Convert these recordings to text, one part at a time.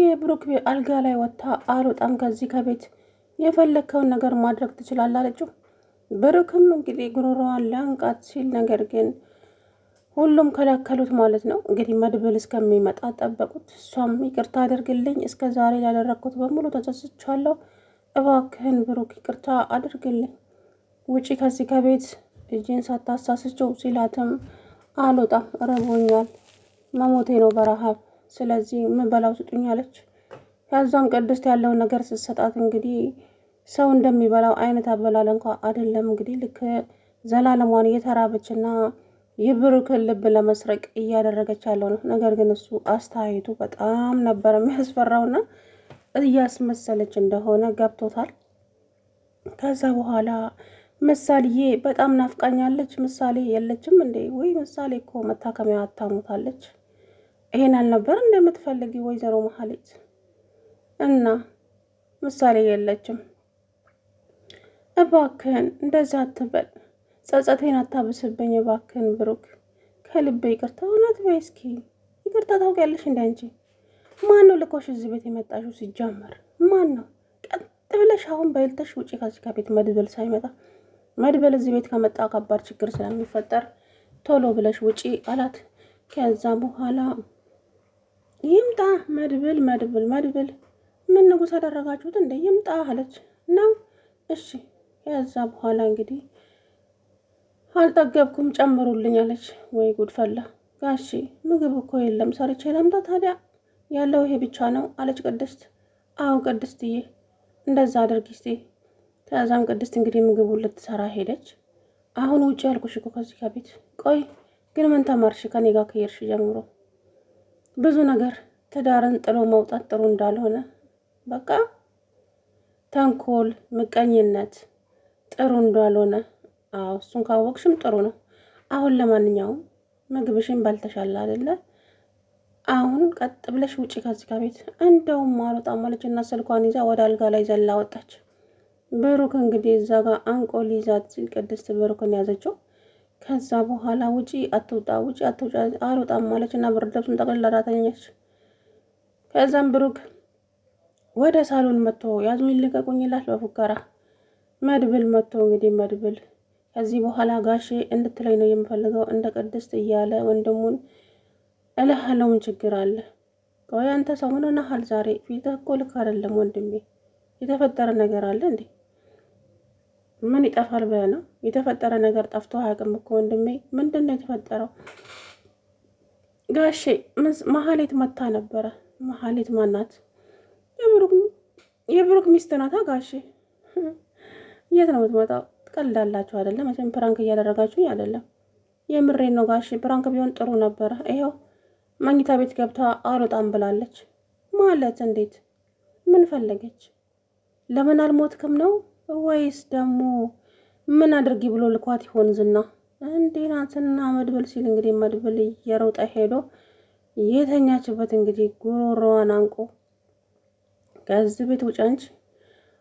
የብሩክ አልጋ ላይ ወጥታ አልወጣም ከዚህ ከቤት የፈለግከውን ነገር ማድረግ ትችላለህ አለችው። ብሩክም እንግዲህ ጉሮሮዋን ሊያንቃት ሲል ነገር ግን ሁሉም ከለከሉት ማለት ነው። እንግዲህ መድብል እስከሚመጣ ጠበቁት። እሷም ይቅርታ አድርግልኝ፣ እስከ ዛሬ ያደረግኩት በሙሉ ተጸጽቻለሁ፣ እባክህን ብሩክ ይቅርታ አድርግልኝ፣ ውጪ ከዚህ ከቤት እጄን ሳታሳስችው ሲላትም አልወጣም፣ ረቦኛል፣ መሞቴ ነው በረሃብ፣ ስለዚህ ምን በላው ስጡኝ አለች። ከዛም ቅድስት ያለውን ነገር ስትሰጣት እንግዲህ ሰው እንደሚበላው አይነት አበላል እንኳ አይደለም። እንግዲህ ልክ ዘላለሟን እየተራበችና የብሩክን ልብ ለመስረቅ እያደረገች ያለው ነው። ነገር ግን እሱ አስተያየቱ በጣም ነበር የሚያስፈራውና እያስመሰለች እንደሆነ ገብቶታል። ከዛ በኋላ ምሳሌዬ በጣም ናፍቃኛለች፣ ምሳሌ የለችም እንዴ? ወይ ምሳሌ እኮ መታከሚያ አታሙታለች። ይሄን አልነበር እንደምትፈልጊ ወይዘሮ መሀሌት? እና ምሳሌ የለችም። እባክህን እንደዛ አትበል፣ ጸጸቴን አታብስብኝ እባክህን ብሩክ፣ ከልብ ይቅርታ። እውነት በይ እስኪ ይቅርታ ታውቂያለሽ እንደ አንቺ? ማን ነው ልኮሽ እዚህ ቤት የመጣሽው? ሲጀመር ማን ነው? ቀጥ ብለሽ አሁን በልተሽ ውጪ ከዚህ ከቤት መድብል ሳይመጣ። መድብል እዚህ ቤት ከመጣ ከባድ ችግር ስለሚፈጠር ቶሎ ብለሽ ውጪ አላት። ከዛ በኋላ ይምጣ መድብል መድብል መድብል ምን ንጉስ አደረጋችሁት እንደ ይምጣ አለች። ነው እሺ። ከዛ በኋላ እንግዲህ አልጠገብኩም ጨምሩልኝ አለች። ወይ ጉድ ፈላ ጋሺ፣ ምግብ እኮ የለም ሰርቼ ላምጣ ታዲያ? ያለው ይሄ ብቻ ነው አለች ቅድስት። አዎ ቅድስትዬ እንደዛ አድርጊ እስቲ። ከዛም ቅድስት እንግዲህ ምግቡን ልትሰራ ሄደች። አሁን ውጭ ያልኩሽ እኮ ከዚህ ከቤት። ቆይ ግን ምን ተማርሽ ከኔ ጋር ከሄድሽ ጀምሮ? ብዙ ነገር፣ ትዳርን ጥሎ መውጣት ጥሩ እንዳልሆነ፣ በቃ ተንኮል፣ ምቀኝነት ጥሩ እንዳልሆነ። አዎ እሱን ካወቅሽም ጥሩ ነው። አሁን ለማንኛውም ምግብሽን በልተሻል አይደለ? አሁን ቀጥ ብለሽ ውጪ ከዚህ ከቤት። እንደውም አልወጣም አለችና ስልኳን ይዛ ወደ አልጋ ላይ ዘላ ወጣች። ብሩክ እንግዲህ እዛ ጋር አንቆ ሊይዛት ሲል ቅድስት ብሩክን ያዘችው። ከዛ በኋላ ውጪ አትውጣ፣ ውጪ አትውጣ፣ አልወጣም አለችና ብርድ ልብሱን ጠቅልላ ተኛች። ከዛም ብሩክ ወደ ሳሎን መጥቶ ያዙኝ ልቀቁኝ ይላል በፉከራ። መድብል መጥቶ እንግዲህ መድብል ከዚህ በኋላ ጋሼ እንድትለኝ ነው የምፈልገው እንደ ቅድስት እያለ ወንድሙን እልሃለሁ። ምን ችግር አለ? ቆይ አንተ ሰው ምን ሆነሃል ዛሬ? ፊትህ እኮ ልክ አይደለም ወንድሜ። የተፈጠረ ነገር አለ እንዴ? ምን ይጠፋል ብለህ ነው? የተፈጠረ ነገር ጠፍቶ አያውቅም እኮ ወንድሜ። ምንድን ነው የተፈጠረው? ጋሼ መሀሌት መታ ነበረ። መሀሌት ማናት? የብሩክ ሚስት ናታ ጋሼ። የት ነው የምትመጣው? ትቀልዳላችሁ አይደለም? መቼም ፕራንክ እያደረጋችሁኝ አይደለም። የምሬን ነው ጋሼ። ፕራንክ ቢሆን ጥሩ ነበረ። ይኸው መኝታ ቤት ገብታ አልወጣም ብላለች። ማለት እንዴት? ምን ፈለገች? ለምን አልሞትክም ነው ወይስ ደግሞ ምን አድርጊ ብሎ ልኳት ይሆን ዝና? እንዴ ናትና መድብል ሲል እንግዲህ መድብል እየሮጠ ሄዶ የተኛችበት እንግዲህ ጉሮሮዋን አንቆ ከዚህ ቤት ውጭ አንቺ፣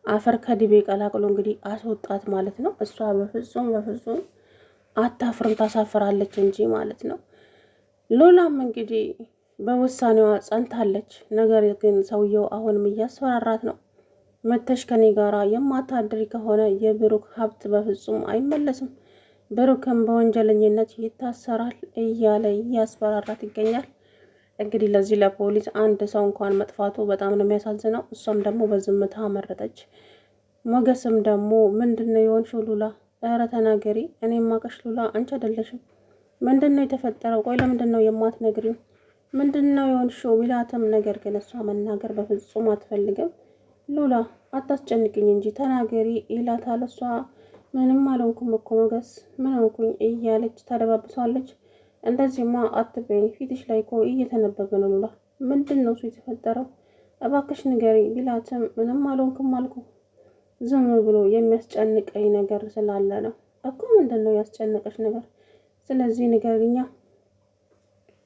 አፈር ከድቤ ቀላቅሎ እንግዲህ አስወጣት ማለት ነው። እሷ በፍጹም በፍጹም አታፍርም፣ ታሳፍራለች እንጂ ማለት ነው። ሉላም እንግዲህ በውሳኔዋ ጸንታለች። ነገር ግን ሰውየው አሁንም እያስፈራራት ነው። መተሽ ከኔ ጋራ የማታድሪ ከሆነ የብሩክ ሀብት በፍጹም አይመለስም፣ ብሩክም በወንጀለኝነት ይታሰራል እያለ እያስፈራራት ይገኛል። እንግዲህ ለዚህ ለፖሊስ አንድ ሰው እንኳን መጥፋቱ በጣም ነው የሚያሳዝነው። እሷም ደግሞ በዝምታ መረጠች። ሞገስም ደግሞ ምንድነው የሆንሽው ሉላ? ኧረ ተናገሪ፣ እኔ ማቀሽ ሉላ አንቺ አይደለሽም። ምንድነው የተፈጠረው? ቆይ ለምንድነው የማትነግሪው? ምንድነው የሆንሽው ቢላትም ነገር ግን እሷ መናገር በፍጹም አትፈልግም። ሉላ አታስጨንቅኝ እንጂ ተናገሪ ይላታል። እሷ ምንም አልሆንኩም እኮ ሞገስ፣ ምን ሆንኩኝ እያለች ታደባብሳለች። እንደዚህማ አትበይኝ፣ ፊትሽ ላይ እኮ እየተነበበ ነው ሉላ። ምንድን ነው እሱ የተፈጠረው? እባክሽ ንገሪ ቢላትም ምንም አልሆንኩም አልኩ፣ ዝም ብሎ የሚያስጨንቀኝ ነገር ስላለ ነው እኮ። ምንድን ነው ያስጨነቀሽ ነገር? ስለዚህ ንገሪኛ።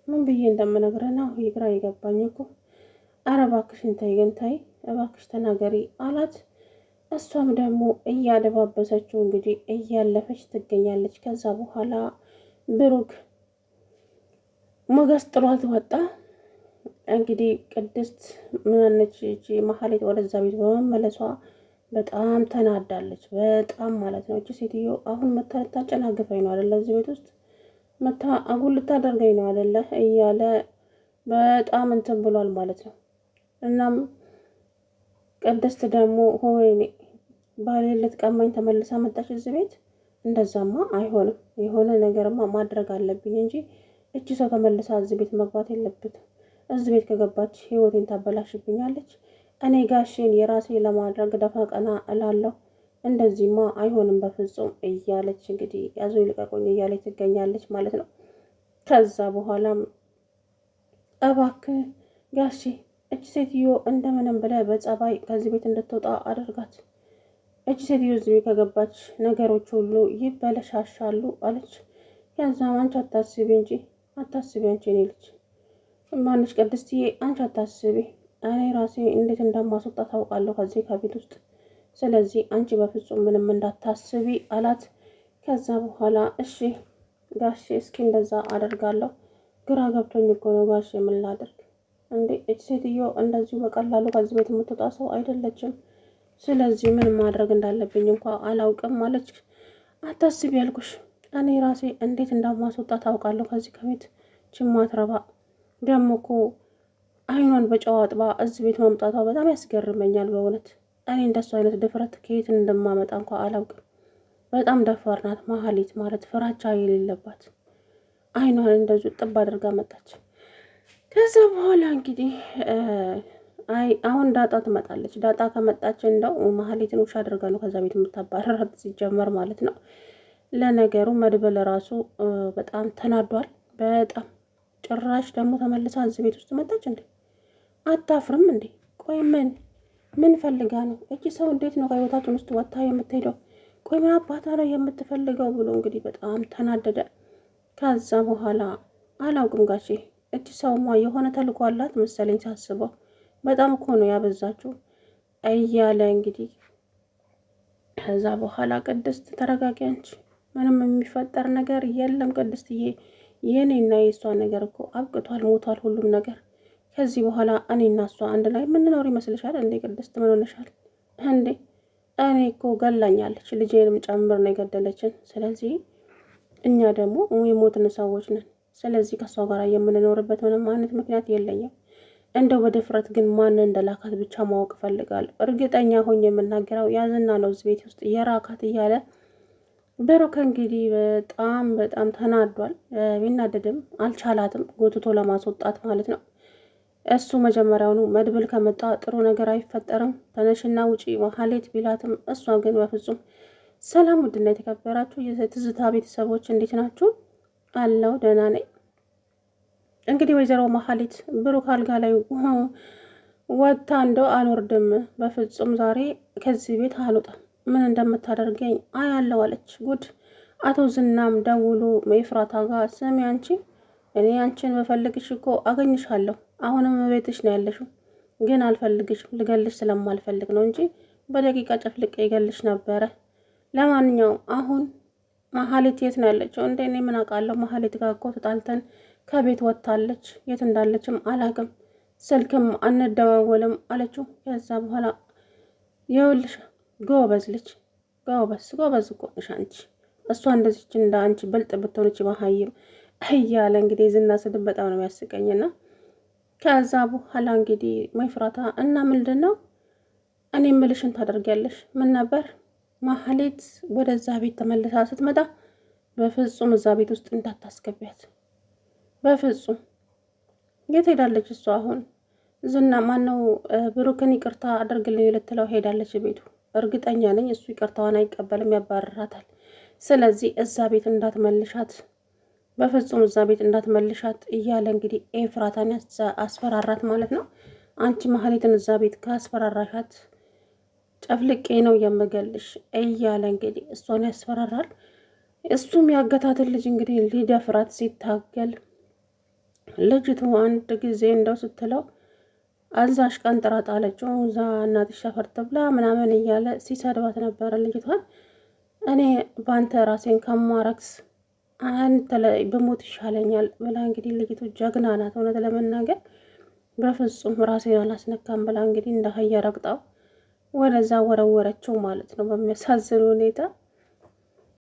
ምን ብዬ እንደምነግርህ ነው ግራ የገባኝ እኮ። ኧረ እባክሽን ተይ ግን ተይ እባክሽ ተናገሪ አላት። እሷም ደግሞ እያደባበሰችው እንግዲህ እያለፈች ትገኛለች። ከዛ በኋላ ብሩክ ሞገስ ጥሏት ወጣ። እንግዲህ ቅድስት ምናነች እቺ መሀሌት ወደዛ ቤት በመመለሷ በጣም ተናዳለች። በጣም ማለት ነው። እቺ ሴትዮ አሁን መታ ልታጨናግፈኝ ነው አይደለ? እዚህ ቤት ውስጥ መታ አጉል ልታደርገኝ ነው አይደለ? እያለ በጣም እንትን ብሏል ማለት ነው። እናም ቅድስት ደግሞ ሆይኔ ባሌ ልትቀማኝ ተመልሳ መጣች እዚህ ቤት። እንደዛማ አይሆንም። የሆነ ነገርማ ማድረግ አለብኝ እንጂ እቺ ሰው ተመልሳ እዚህ ቤት መግባት የለብትም። እዚህ ቤት ከገባች ህይወቴን ታበላሽብኛለች። እኔ ጋሼን የራሴ ለማድረግ ደፋ ቀና እላለሁ። እንደዚህማ አይሆንም በፍጹም እያለች እንግዲህ ያዙ ይልቀቁኝ እያለች ትገኛለች ማለት ነው። ከዛ በኋላም እባክህ ጋሼ እች ሴትዮ እንደምንም ብለህ በጸባይ ከዚህ ቤት እንድትወጣ አድርጋት። እች ሴትዮ እዚህ ቤት ከገባች ነገሮች ሁሉ ይበለሻሻሉ አለች። ከዛም አንቺ አታስቢ እንጂ አታስቢ፣ አንቺ እኔ ልጅ ማንሽ ቅድስትዬ፣ አንቺ አታስቢ፣ እኔ ራሴ እንዴት እንደማስወጣ ታውቃለሁ ከዚህ ከቤት ውስጥ። ስለዚህ አንቺ በፍጹም ምንም እንዳታስቢ አላት። ከዛ በኋላ እሺ ጋሼ እስኪ እንደዛ አደርጋለሁ። ግራ ገብቶኝ እኮ ነው ጋሼ፣ ምን ላድርግ እንዴ? እች ሴትዮ እንደዚሁ በቀላሉ ከዚህ ቤት የምትወጣ ሰው አይደለችም። ስለዚህ ምን ማድረግ እንዳለብኝ እንኳ አላውቅም አለች። አታስቢ ያልኩሽ፣ እኔ ራሴ እንዴት እንደማስወጣ ታውቃለሁ ከዚህ ከቤት። ችማትረባ ደግሞ እኮ አይኗን በጨዋ አጥባ እዚህ ቤት ማምጣቷ በጣም ያስገርመኛል በእውነት። እኔ እንደሱ አይነት ድፍረት ከየት እንደማመጣ እንኳ አላውቅም። በጣም ደፋር ናት መሀሌት ማለት፣ ፍራቻ የሌለባት። አይኗን እንደዚሁ ጥብ አድርጋ መጣች። ከዛ በኋላ እንግዲህ አሁን ዳጣ ትመጣለች። ዳጣ ከመጣች እንደው መሀሌትን ውሻ አድርጋ ነው ከዛ ቤት የምታባረራት ሲጀመር ማለት ነው። ለነገሩ መድበል ራሱ በጣም ተናዷል። በጣም ጭራሽ ደግሞ ተመልሳ እዚህ ቤት ውስጥ መጣች እንዴ? አታፍርም እንዴ? ቆይ ምን ፈልጋ ነው እቺ ሰው? እንዴት ነው ከህይወታችን ውስጥ ወጥታ የምትሄደው? ቆይ ምን አባታ ነው የምትፈልገው ብሎ እንግዲህ በጣም ተናደደ። ከዛ በኋላ አላውቅም ጋሼ፣ እቺ ሰውማ የሆነ ተልኮ አላት መሰለኝ ሳስበው። በጣም እኮ ነው ያበዛችው እያለ እንግዲህ ከዛ በኋላ ቅድስት ተረጋጊ አንቺ፣ ምንም የሚፈጠር ነገር የለም ቅድስትዬ፣ የኔና የእሷ ነገር እኮ አብቅቷል፣ ሞቷል ሁሉም ነገር። ከዚህ በኋላ እኔና እሷ አንድ ላይ የምንኖር ይመስልሻል እንዴ? ቅድስት ምን ሆነሻል እንዴ? እኔ እኮ ገላኛለች፣ ልጄንም ጨምር ነው የገደለችን። ስለዚህ እኛ ደግሞ የሞትን ሰዎች ነን። ስለዚህ ከእሷ ጋር የምንኖርበት ምንም አይነት ምክንያት የለኝም። እንደው በድፍረት ግን ማን እንደላካት ብቻ ማወቅ እፈልጋለሁ። እርግጠኛ ሆኜ የምናገረው ያዝና ነው እዚህ ቤት ውስጥ የራካት እያለ ብሩክ እንግዲህ በጣም በጣም ተናዷል። ቢናደድም አልቻላትም፣ ጎትቶ ለማስወጣት ማለት ነው። እሱ መጀመሪያውኑ መድብል ከመጣ ጥሩ ነገር አይፈጠርም፣ ተነሽና ውጪ መሀሌት ቢላትም እሷ ግን በፍጹም። ሰላም ውድና የተከበራችሁ የትዝታ ቤተሰቦች እንዴት ናችሁ? አለው ደህና ነኝ። እንግዲህ ወይዘሮ መሀሌት ብሩክ አልጋ ላይ ወጥታ እንደው አልወርድም፣ በፍጹም ዛሬ ከዚህ ቤት አልወጣም፣ ምን እንደምታደርገኝ አያለው አለች። ጉድ! አቶ ዝናም ደውሎ ኤፍራታ ጋር ስሚ አንቺ፣ እኔ አንቺን በፈልግሽ እኮ አገኝሻለሁ፣ አሁንም ቤትሽ ነው ያለሽው፣ ግን አልፈልግሽም፣ ልገልሽ ስለማልፈልግ ነው እንጂ በደቂቃ ጨፍልቄ ይገልሽ ነበረ። ለማንኛውም አሁን መሀሌት የት ነው ያለችው? እንደ እኔ ምን አውቃለሁ? መሀሌት ጋር እኮ ተጣልተን ከቤት ወጥታለች፣ የት እንዳለችም አላውቅም፣ ስልክም አንደዋወልም አለችው። ከዛ በኋላ ይኸውልሽ ጎበዝ ልጅ፣ ጎበዝ እኮ ነሽ አንቺ፣ እሷ እንደዚች እንደ አንቺ ብልጥ ብትሆንች መሀይም እያለ እንግዲህ ዝና ስድብ በጣም ነው የሚያስቀኝና ከዛ በኋላ እንግዲህ ኤፍራታ እና ምንድን ነው እኔ ምልሽን ታደርጊያለሽ? ምን ነበር መሀሌት ወደዛ ቤት ተመልሳ ስትመጣ በፍጹም እዛ ቤት ውስጥ እንዳታስገቢያት፣ በፍጹም። የት ሄዳለች እሷ? አሁን ዝና ማነው ብሩክን ይቅርታ አድርግልኝ ልትለው ሄዳለች ቤቱ። እርግጠኛ ነኝ እሱ ይቅርታዋን አይቀበልም፣ ያባርራታል። ስለዚህ እዛ ቤት እንዳትመልሻት፣ በፍጹም እዛ ቤት እንዳትመልሻት እያለ እንግዲህ ኤፍራታን አስፈራራት ማለት ነው። አንቺ መሀሌትን እዛ ቤት ካስፈራራሻት ጨፍልቄ ነው የምገልሽ እያለ እንግዲህ እሷን ያስፈራራል። እሱም ያገታትን ልጅ እንግዲህ ሊደፍራት ሲታገል ልጅቱ አንድ ጊዜ እንደው ስትለው አዛሽ ቀን ጥራት አለችው። እዛ እናትሽ ሸፈርት ብላ ምናምን እያለ ሲሰድባት ነበረ ልጅቷን። እኔ በአንተ ራሴን ከማረክስ አንተ ላይ ብሞት ይሻለኛል ብላ እንግዲህ ልጅቱ ጀግና ናት እውነት ለመናገር። በፍጹም ራሴን አላስነካም ብላ እንግዲህ እንደ አህያ ረግጣው ወደዛ ወረወረችው ማለት ነው በሚያሳዝን ሁኔታ።